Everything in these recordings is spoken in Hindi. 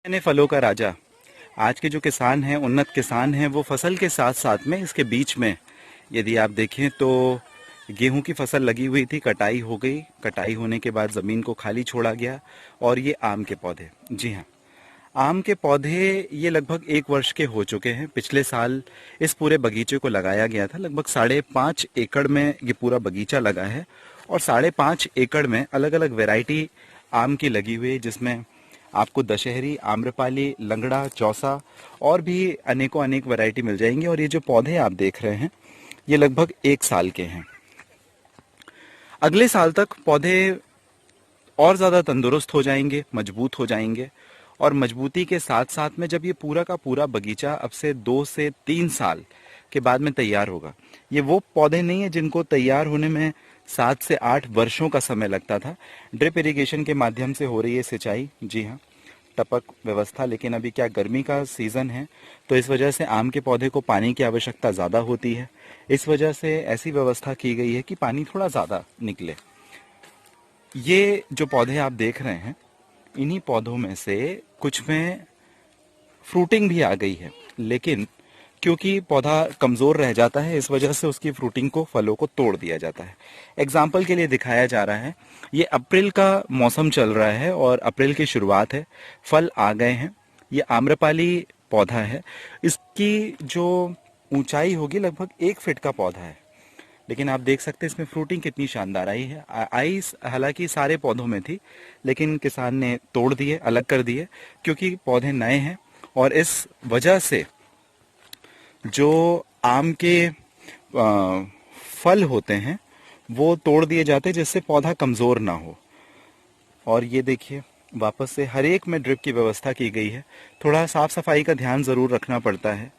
ने फलों का राजा। आज के जो किसान हैं, उन्नत किसान हैं, वो फसल के साथ साथ में इसके बीच में यदि आप देखें तो गेहूं की फसल लगी हुई थी, कटाई हो गई। कटाई होने के बाद ज़मीन को खाली छोड़ा गया और ये आम के पौधे, जी हाँ, आम के पौधे ये लगभग 1 वर्ष के हो चुके हैं। पिछले साल इस पूरे बगीचे को लगाया गया था। लगभग 5.5 एकड़ में ये पूरा बगीचा लगा है और 5.5 एकड़ में अलग अलग वैरायटी आम की लगी हुई है, जिसमें आपको दशहरी, आम्रपाली, लंगड़ा, चौसा और भी अनेकों अनेक वैरायटी मिल जाएंगी। और ये जो पौधे आप देख रहे हैं ये लगभग 1 साल के हैं। अगले साल तक पौधे और ज़्यादा तंदुरुस्त हो जाएंगे, मजबूत हो जाएंगे। और मजबूती के साथ साथ में जब ये पूरा का पूरा बगीचा अब से 2 से 3 साल के बाद में तैयार होगा, ये वो पौधे नहीं है जिनको तैयार होने में 7 से 8 वर्षों का समय लगता था। ड्रिप इरिगेशन के माध्यम से हो रही है सिंचाई, जी हाँ, टपक व्यवस्था। लेकिन अभी क्या गर्मी का सीज़न है, तो इस वजह से आम के पौधे को पानी की आवश्यकता ज़्यादा होती है। इस वजह से ऐसी व्यवस्था की गई है कि पानी थोड़ा ज़्यादा निकले। ये जो पौधे आप देख रहे हैं, इन्हीं पौधों में से कुछ में फ्रूटिंग भी आ गई है, लेकिन क्योंकि पौधा कमज़ोर रह जाता है, इस वजह से उसकी फ्रूटिंग को, फलों को तोड़ दिया जाता है। एग्जाम्पल के लिए दिखाया जा रहा है, ये अप्रैल का मौसम चल रहा है और अप्रैल की शुरुआत है, फल आ गए हैं। ये आम्रपाली पौधा है, इसकी जो ऊंचाई होगी लगभग 1 फीट का पौधा है। लेकिन आप देख सकते हैं इसमें फ्रूटिंग कितनी शानदार आई है। आई हालांकि सारे पौधों में थी, लेकिन किसान ने तोड़ दिए, अलग कर दिए, क्योंकि पौधे नए हैं। और इस वजह से जो आम के फल होते हैं वो तोड़ दिए जाते हैं, जिससे पौधा कमज़ोर ना हो। और ये देखिए, वापस से हर एक में ड्रिप की व्यवस्था की गई है। थोड़ा साफ सफाई का ध्यान ज़रूर रखना पड़ता है,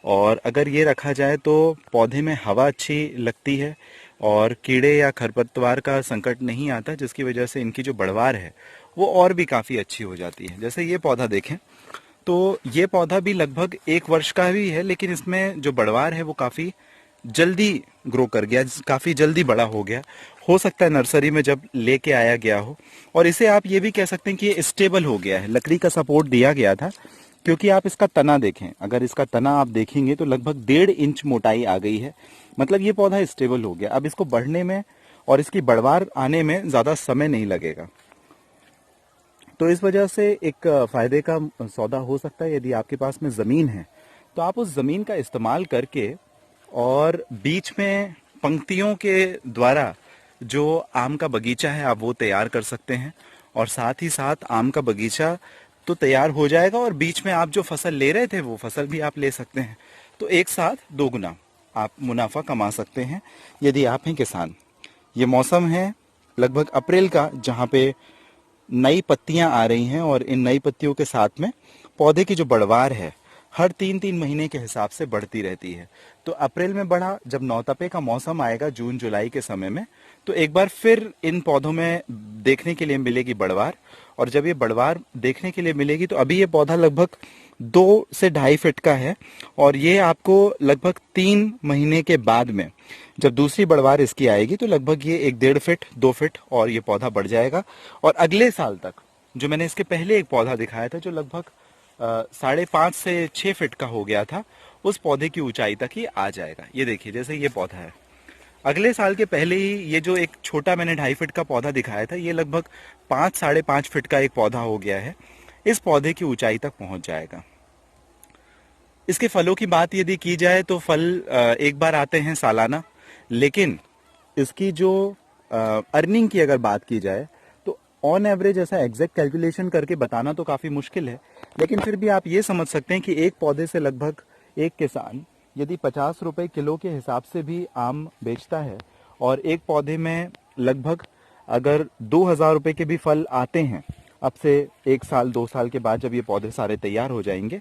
और अगर ये रखा जाए तो पौधे में हवा अच्छी लगती है और कीड़े या खरपतवार का संकट नहीं आता, जिसकी वजह से इनकी जो बढ़वार है वो और भी काफ़ी अच्छी हो जाती है। जैसे ये पौधा देखें तो ये पौधा भी लगभग 1 वर्ष का भी है, लेकिन इसमें जो बढ़वार है वो काफ़ी जल्दी ग्रो कर गया, काफ़ी जल्दी बड़ा हो गया। हो सकता है नर्सरी में जब लेके आया गया हो। और इसे आप ये भी कह सकते हैं कि ये स्टेबल हो गया है, लकड़ी का सपोर्ट दिया गया था। क्योंकि आप इसका तना देखें, अगर इसका तना आप देखेंगे तो लगभग 1.5 इंच मोटाई आ गई है। मतलब ये पौधा स्टेबल हो गया। अब इसको बढ़ने में और इसकी बढ़वार आने में ज़्यादा समय नहीं लगेगा। तो इस वजह से एक फायदे का सौदा हो सकता है। यदि आपके पास में ज़मीन है तो आप उस ज़मीन का इस्तेमाल करके और बीच में पंक्तियों के द्वारा जो आम का बगीचा है आप वो तैयार कर सकते हैं। और साथ ही साथ आम का बगीचा तो तैयार हो जाएगा और बीच में आप जो फसल ले रहे थे वो फसल भी आप ले सकते हैं। तो एक साथ 2 गुना आप मुनाफा कमा सकते हैं यदि आप हैं किसान। ये मौसम है लगभग अप्रैल का, जहाँ पे नई पत्तियां आ रही हैं और इन नई पत्तियों के साथ में पौधे की जो बढ़वार है हर 3-3 महीने के हिसाब से बढ़ती रहती है। तो अप्रैल में बढ़ा, जब नौतपे का मौसम आएगा जून जुलाई के समय में, तो एक बार फिर इन पौधों में देखने के लिए मिलेगी बढ़वार। और जब ये बढ़वार देखने के लिए मिलेगी तो अभी ये पौधा लगभग 2 से 2.5 फीट का है, और ये आपको लगभग 3 महीने के बाद में जब दूसरी बढ़वार इसकी आएगी तो लगभग ये 1.5 फीट 2 फीट और ये पौधा बढ़ जाएगा। और अगले साल तक, जो मैंने इसके पहले एक पौधा दिखाया था जो लगभग 5.5 से 6 फीट का हो गया था, उस पौधे की ऊंचाई तक ही आ जाएगा। ये देखिए, जैसे ये पौधा है, अगले साल के पहले ही ये जो एक छोटा मैंने 2.5 फीट का पौधा दिखाया था, ये लगभग 5-5.5 फीट का एक पौधा हो गया है। इस पौधे की ऊंचाई तक पहुंच जाएगा। इसके फलों की बात यदि की जाए तो फल एक बार आते हैं सालाना, लेकिन इसकी जो अर्निंग की अगर बात की जाए तो ऑन एवरेज ऐसा एग्जैक्ट कैलकुलेशन करके बताना तो काफ़ी मुश्किल है, लेकिन फिर भी आप ये समझ सकते हैं कि एक पौधे से लगभग एक किसान यदि 50 रुपए किलो के हिसाब से भी आम बेचता है और एक पौधे में लगभग अगर 2,000 रुपए के भी फल आते हैं अब से 1 साल 2 साल के बाद, जब ये पौधे सारे तैयार हो जाएंगे,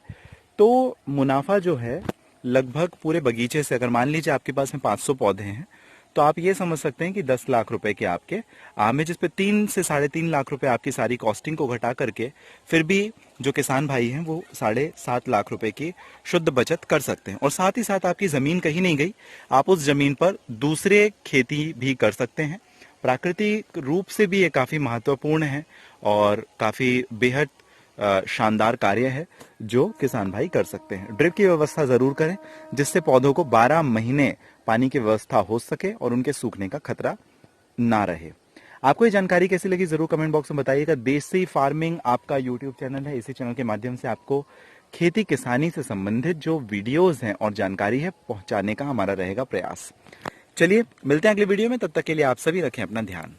तो मुनाफा जो है लगभग पूरे बगीचे से, अगर मान लीजिए आपके पास में 500 पौधे हैं, तो आप ये समझ सकते हैं कि 10 लाख रुपए के आपके आम है, जिसपे 3 से 3.5 लाख रुपए आपकी सारी कॉस्टिंग को घटा करके फिर भी जो किसान भाई हैं वो 7.5 लाख रुपए की शुद्ध बचत कर सकते हैं। और साथ ही साथ आपकी जमीन कहीं नहीं गई, आप उस जमीन पर दूसरे खेती भी कर सकते हैं। प्राकृतिक रूप से भी ये काफी महत्वपूर्ण है और काफी बेहद शानदार कार्य है जो किसान भाई कर सकते हैं। ड्रिप की व्यवस्था जरूर करें जिससे पौधों को 12 महीने पानी की व्यवस्था हो सके और उनके सूखने का खतरा ना रहे। आपको ये जानकारी कैसी लगी जरूर कमेंट बॉक्स में बताइएगा। देसी फार्मिंग आपका यूट्यूब चैनल है, इसी चैनल के माध्यम से आपको खेती किसानी से संबंधित जो वीडियोस हैं और जानकारी है पहुंचाने का हमारा रहेगा प्रयास। चलिए मिलते हैं अगले वीडियो में, तब तक के लिए आप सभी रखें अपना ध्यान।